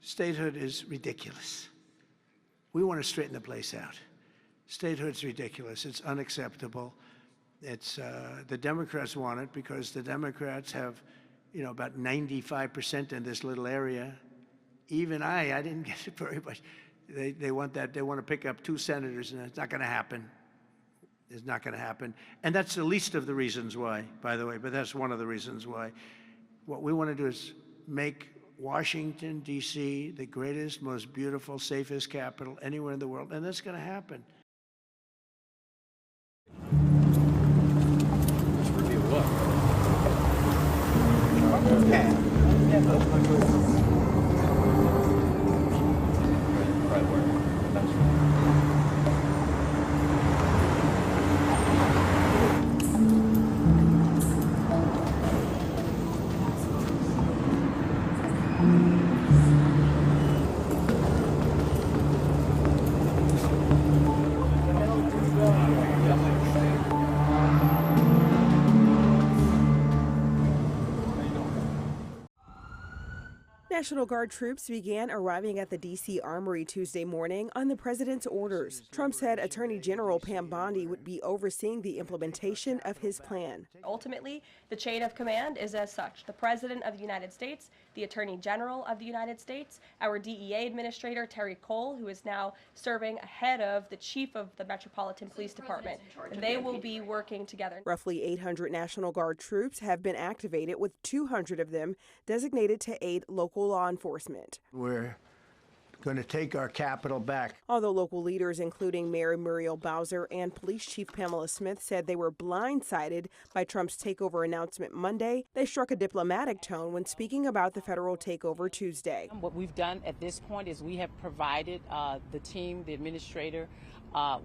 Statehood is ridiculous. We want to straighten the place out. Statehood's ridiculous. It's unacceptable. It's the Democrats want it because the Democrats have, about 95% in this little area. Even I didn't get it very much. They want that. They want to pick up 2 senators, and it's not going to happen. It's not going to happen. And that's the least of the reasons why, by the way, but that's one of the reasons why. What we want to do is make Washington, D.C., the greatest, most beautiful, safest capital anywhere in the world, and that's going to happen. National Guard troops began arriving at the D.C. Armory Tuesday morning on the president's orders. Trump said Attorney General Pam Bondi would be overseeing the implementation of his plan. Ultimately, the chain of command is as such: the President of the United States, the Attorney General of the United States, our DEA Administrator, Terry Cole, who is now serving ahead of the Chief of the Metropolitan Police Department. They will be working together. Roughly 800 National Guard troops have been activated, with 200 of them designated to aid local law enforcement. We're going to take our capital back. Although local leaders, including Mayor Muriel Bowser and Police Chief Pamela Smith, said they were blindsided by Trump's takeover announcement Monday, they struck a diplomatic tone when speaking about the federal takeover Tuesday. What we've done at this point is we have provided the team, the administrator,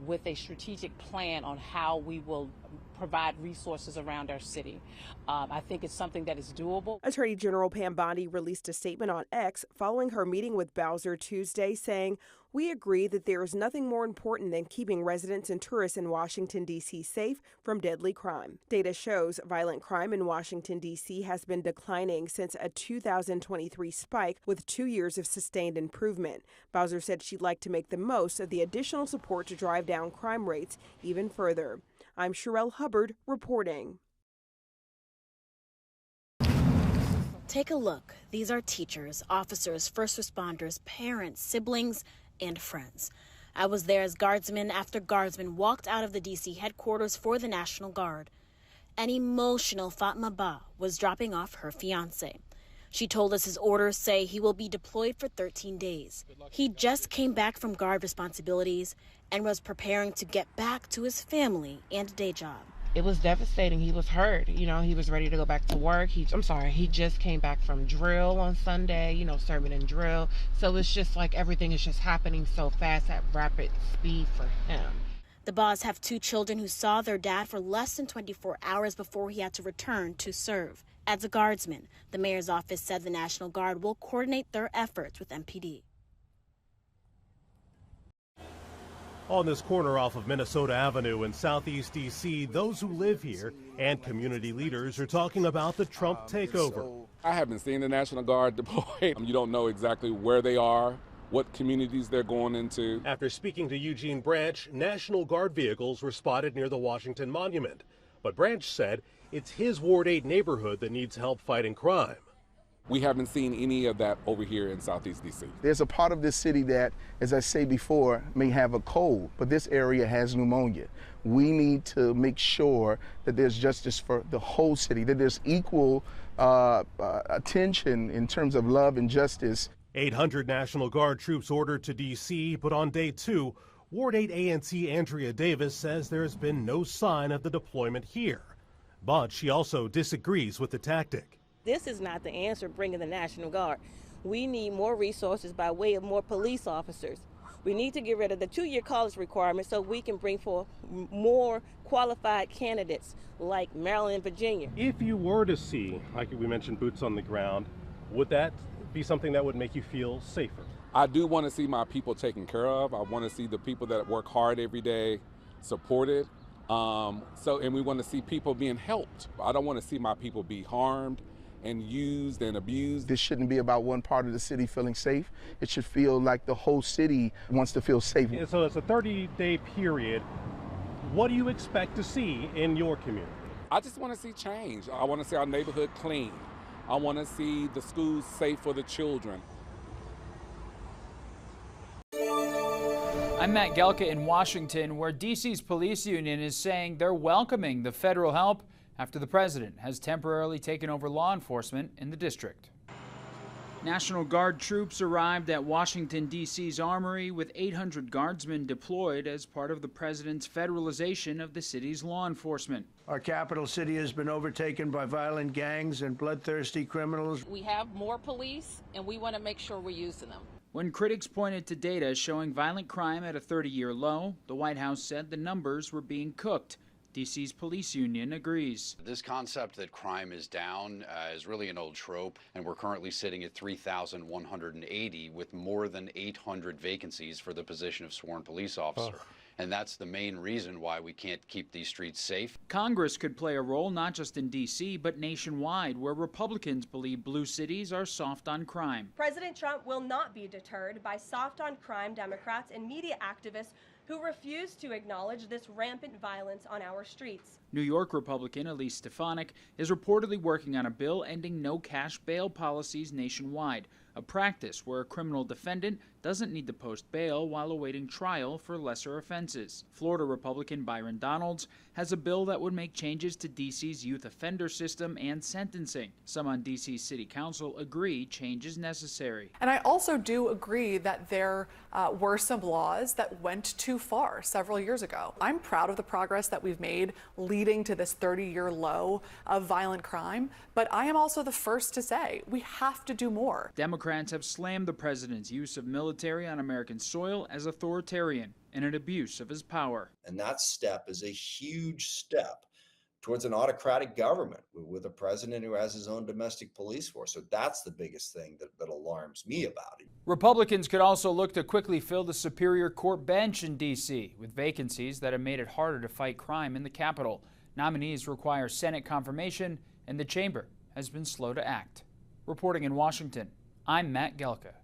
with a strategic plan on how we will provide resources around our city. I think it's something that is doable. Attorney General Pam Bondi released a statement on X following her meeting with Bowser Tuesday, saying, "We agree that there is nothing more important than keeping residents and tourists in Washington, D.C. safe from deadly crime." Data shows violent crime in Washington, D.C. has been declining since a 2023 spike, with 2 years of sustained improvement. Bowser said she'd like to make the most of the additional support to drive down crime rates even further. I'm Sherelle Hubbard reporting. Take a look. These are teachers, officers, first responders, parents, siblings, and friends. I was there as guardsman after guardsman walked out of the D.C. headquarters for the National Guard. An emotional Fatma Ba was dropping off her fiancé. She told us his orders say he will be deployed for 13 days. He just came back from Guard responsibilities and was preparing to get back to his family and day job. It was devastating. He was hurt. He was ready to go back to work. He just came back from drill on Sunday, serving in drill. So it's just like everything is just happening so fast at rapid speed for him. The Ba's have 2 children who saw their dad for less than 24 hours before he had to return to serve. As a guardsman, the mayor's office said the National Guard will coordinate their efforts with MPD. On this corner off of Minnesota Avenue in Southeast D.C., those who live here and community leaders are talking about the Trump takeover. I haven't seen the National Guard deployed. You don't know exactly where they are, what communities they're going into. After speaking to Eugene Branch, National Guard vehicles were spotted near the Washington Monument. But Branch said it's his Ward 8 neighborhood that needs help fighting crime. We haven't seen any of that over here in Southeast D.C. There's a part of this city that, as I say before, may have a cold, but this area has pneumonia. We need to make sure that there's justice for the whole city, that there's equal attention in terms of love and justice. 800 National Guard troops ordered to D.C., but on day 2, Ward 8 ANC Andrea Davis says there has been no sign of the deployment here. But she also disagrees with the tactic. This is not the answer, bringing the National Guard. We need more resources by way of more police officers. We need to get rid of the 2-year college requirement so we can bring forth more qualified candidates like Maryland and Virginia. If you were to see, like we mentioned, boots on the ground, would that be something that would make you feel safer? I do want to see my people taken care of. I want to see the people that work hard every day supported. And we want to see people being helped. I don't want to see my people be harmed and used and abused. This shouldn't be about one part of the city feeling safe. It should feel like the whole city wants to feel safe. And so it's a 30-day period. What do you expect to see in your community? I just want to see change. I want to see our neighborhood clean. I want to see the schools safe for the children. I'm Matt Gelka in Washington, where D.C.'s police union is saying they're welcoming the federal help after the president has temporarily taken over law enforcement in the district. National Guard troops arrived at Washington, D.C.'s armory with 800 guardsmen deployed as part of the president's federalization of the city's law enforcement. Our capital city has been overtaken by violent gangs and bloodthirsty criminals. We have more police, and we want to make sure we're using them. When critics pointed to data showing violent crime at a 30-year low, the White House said the numbers were being cooked. D.C.'s police union agrees. This concept that crime is down is really an old trope, and we're currently sitting at 3,180 with more than 800 vacancies for the position of sworn police officer. And that's the main reason why we can't keep these streets safe. Congress could play a role not just in D.C., but nationwide, where Republicans believe blue cities are soft on crime. President Trump will not be deterred by soft on crime Democrats and media activists who refuse to acknowledge this rampant violence on our streets. New York Republican Elise Stefanik is reportedly working on a bill ending no-cash bail policies nationwide, a practice where a criminal defendant doesn't need to post bail while awaiting trial for lesser offenses. Florida Republican Byron Donalds has a bill that would make changes to D.C.'s youth offender system and sentencing. Some on D.C.'s City Council agree change is necessary. And I also do agree that there were some laws that went too far several years ago. I'm proud of the progress that we've made leading to this 30-year low of violent crime, but I am also the first to say we have to do more. Democrats have slammed the president's use of military on American soil as authoritarian and an abuse of his power. And that step is a huge step towards an autocratic government with a president who has his own domestic police force. So that's the biggest thing that alarms me about it. Republicans could also look to quickly fill the Superior Court bench in D.C. with vacancies that have made it harder to fight crime in the Capitol. Nominees require Senate confirmation, and the chamber has been slow to act. Reporting in Washington, I'm Matt Gelka.